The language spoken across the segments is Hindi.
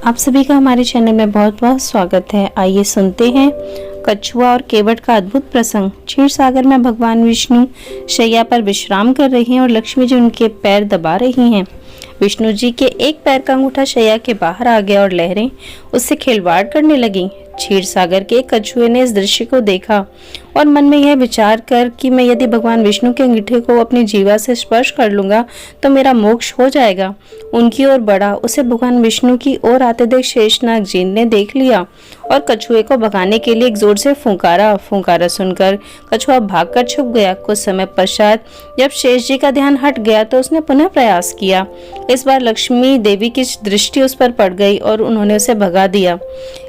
आप सभी का हमारे चैनल में बहुत बहुत स्वागत है। आइए सुनते हैं कछुआ और केवट का अद्भुत प्रसंग। क्षीर सागर में भगवान विष्णु शैया पर विश्राम कर रहे हैं और लक्ष्मी जी उनके पैर दबा रही हैं। विष्णु जी के एक पैर का अंगूठा शैया के बाहर आ गया और लहरें उससे खिलवाड़ करने लगीं। क्षीर सागर के कछुए ने इस दृश्य को देखा और मन में यह विचार कर कि मैं यदि भगवान विष्णु के अंगूठे को अपनी जीवा से स्पर्श कर लूंगा तो मेरा मोक्ष हो जाएगा। उनकी ओर बढ़ा। उसे भगवान विष्णु की ओर आते देख शेषनाग जी ने देख लिया और कछुए को भगाने के लिए एक जोर से फुंकारा सुनकर कछुआ भागकर छुप गया। कुछ समय पश्चात जब शेष जी का ध्यान हट गया तो उसने पुनः प्रयास किया। इस बार लक्ष्मी देवी की दृष्टि उस पर पड़ गई और उन्होंने उसे भगा दिया।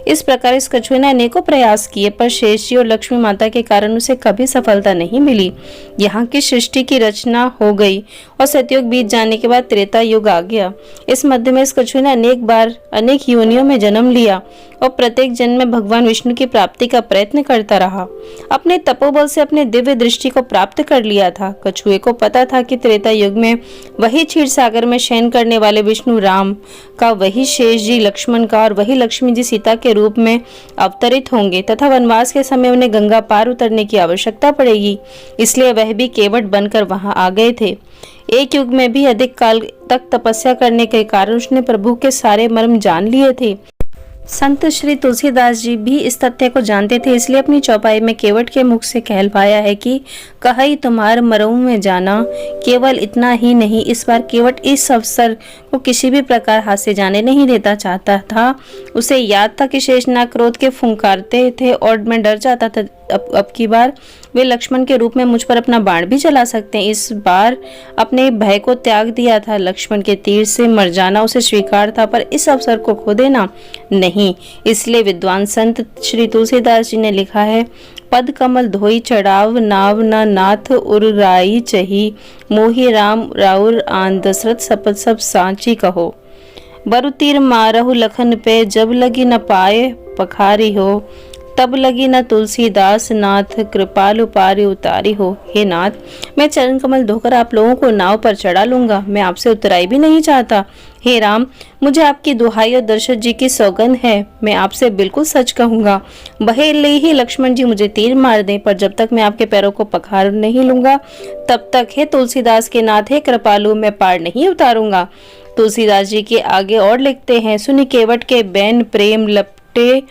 इस प्रकार इस कछुए ने अनेकों प्रयास किए पर शेष जी और लक्ष्मी माता के कारण उसे कभी सफलता नहीं मिली। यहाँ की सृष्टि की रचना हो गई और सतयुग बीत जाने के बाद त्रेता युग आ गया। इस मध्य में इस कछुए ने अनेक बार अनेक योनियों में जन्म लिया और प्रत्येक जन्म में भगवान विष्णु की प्राप्ति का प्रयत्न करता रहा। अपने तपोबल से अपने दिव्य दृष्टि को प्राप्त कर लिया था। कछुए को पता था कि त्रेता युग में वही क्षीर सागर में शयन करने वाले विष्णु राम का, वही शेष जी लक्ष्मण का और वही लक्ष्मी जी सीता के रूप में अवतरित होंगे तथा वनवास के समय उन्हें गंगा पार उतरने की आवश्यकता पड़ेगी। इसलिए वह भी केवट बनकर वहां आ गए थे। एक युग में भी अधिक काल तक तपस्या करने के कारण उसने प्रभु के सारे मर्म जान लिए थे। संत श्री तुलसीदास जी भी इस तथ्य को जानते थे, इसलिए अपनी चौपाई में केवट के मुख से कहलवाया है कि कहई तुम्हार मरऊ में जाना। केवल इतना ही नहीं, इस बार केवट इस अवसर को किसी भी प्रकार हाथ से जाने नहीं देता चाहता था। उसे याद था कि शेषनाग क्रोध के फुंकारते थे और मैं डर जाता था अब की बार वे लक्ष्मण के रूप में मुझ पर अपना बाण भी चला सकते हैं। इस बार अपने भय को त्याग दिया था। लक्ष्मण के तीर से मर जाना उसे स्वीकार था पर इस अवसर को खो देना नहीं। इसलिए विद्वान संत श्री तुलसीदास जी ने लिखा है, पद कमल धोई चढ़ाव नाव न नाथ उर्राई चही, मोहि राम राउर आन दशरथ सपथ सब सांची कहो। बरु तीर मारहु लखन पे, जब लगी न पाए पखारी हो, तब लगी न तुलसीदास नाथ कृपालु पारी उतारी हो। हे नाथ, मैं चरण कमल धोकर आप लोगों को नाव पर चढ़ा लूंगा, मैं आपसे उतराई भी नहीं चाहता। हे राम, मुझे आपकी दुहाई और दशरथ जी की सौगंध है, मैं आपसे बिल्कुल सच कहूंगा। भले ही लक्ष्मण जी मुझे तीर मार दें, पर जब तक मैं आपके पैरों को पखार नहीं लूंगा तब तक हे तुलसीदास के नाथ, हे कृपालु, मैं पार नहीं उतारूंगा। तुलसीदास जी के आगे और लिखते हैं, सुनि केवट के बैन प्रेम लपटे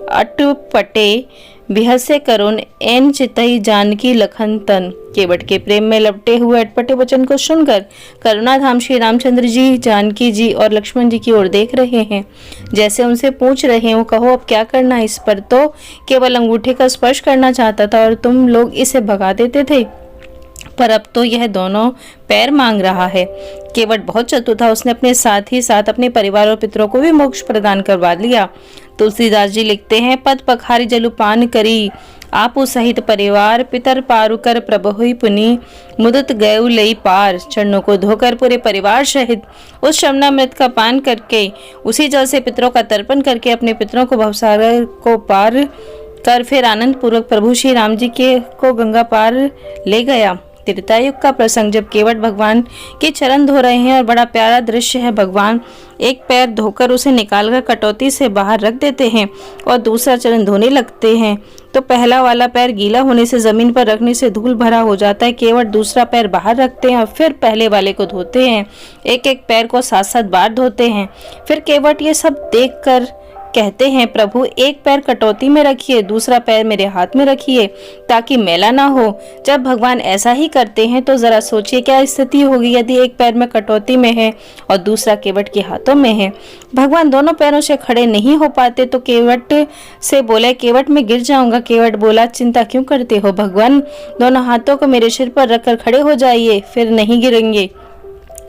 अटपटे, बिहसे करुण एन चितई जानकी लखन तन। केवट के प्रेम में लपटे हुए अटपटे वचन को सुनकर करुणाधाम श्री रामचंद्र जी जानकी जी और लक्ष्मण जी की ओर देख रहे हैं, जैसे उनसे पूछ रहे हैं, वो कहो अब क्या करना। इस पर तो केवल अंगूठे का स्पर्श करना चाहता था और तुम लोग इसे भगा देते थे, पर अब तो यह दोनों पैर मांग रहा है। केवट बहुत चतुर था, उसने अपने साथ ही साथ अपने परिवार और पितरों को भी मोक्ष प्रदान करवा लिया। तुलसीदास जी लिखते हैं, पद पखारी जलुपान करी आपु सहित परिवार, पितर पारु कर प्रभुहि पुनि, मुदत गयु लई पार। चरणों को धोकर पूरे परिवार सहित उस शमनामृत का पान करके उसी जल से पितरों का तर्पण करके अपने पितरों को भवसागर को पार कर फिर आनंद पूर्वक प्रभु श्री राम जी के को गंगा पार ले गया। त्रेतायुग का प्रसंग, जब केवट भगवान के चरण धो रहे हैं और बड़ा प्यारा दृश्य है। भगवान एक पैर धोकर उसे निकालकर कटौती से बाहर रख देते हैं और दूसरा चरण धोने लगते हैं तो पहला वाला पैर गीला होने से जमीन पर रखने से धूल भरा हो जाता है। केवट दूसरा पैर बाहर रखते हैं और फिर पहले वाले को धोते हैं। एक एक पैर को 7-7 बार धोते हैं। फिर केवट ये सब देखकर कहते हैं, प्रभु एक पैर कटौती में रखिए, दूसरा पैर मेरे हाथ में रखिए ताकि मैला ना हो। जब भगवान ऐसा ही करते हैं तो जरा सोचिए क्या स्थिति होगी यदि एक पैर में कटौती में है और दूसरा केवट के हाथों में है। भगवान दोनों पैरों से खड़े नहीं हो पाते तो केवट से बोले, केवट मैं गिर जाऊंगा। केवट बोला, चिंता क्यों करते हो, भगवान दोनों हाथों को मेरे सिर पर रखकर खड़े हो जाइए, फिर नहीं गिरेंगे।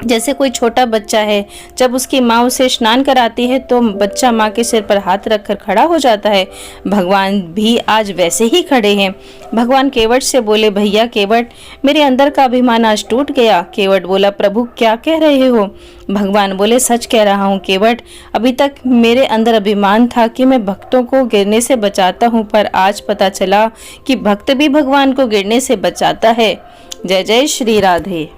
जैसे कोई छोटा बच्चा है, जब उसकी माँ उसे स्नान कराती है तो बच्चा माँ के सिर पर हाथ रखकर खड़ा हो जाता है। भगवान भी आज वैसे ही खड़े हैं। भगवान केवट से बोले, भैया केवट, मेरे अंदर का अभिमान आज टूट गया। केवट बोला, प्रभु क्या कह रहे हो। भगवान बोले, सच कह रहा हूँ केवट, अभी तक मेरे अंदर अभिमान था कि मैं भक्तों को गिरने से बचाता हूँ, पर आज पता चला कि भक्त भी भगवान को गिरने से बचाता है। जय जय श्री राधे।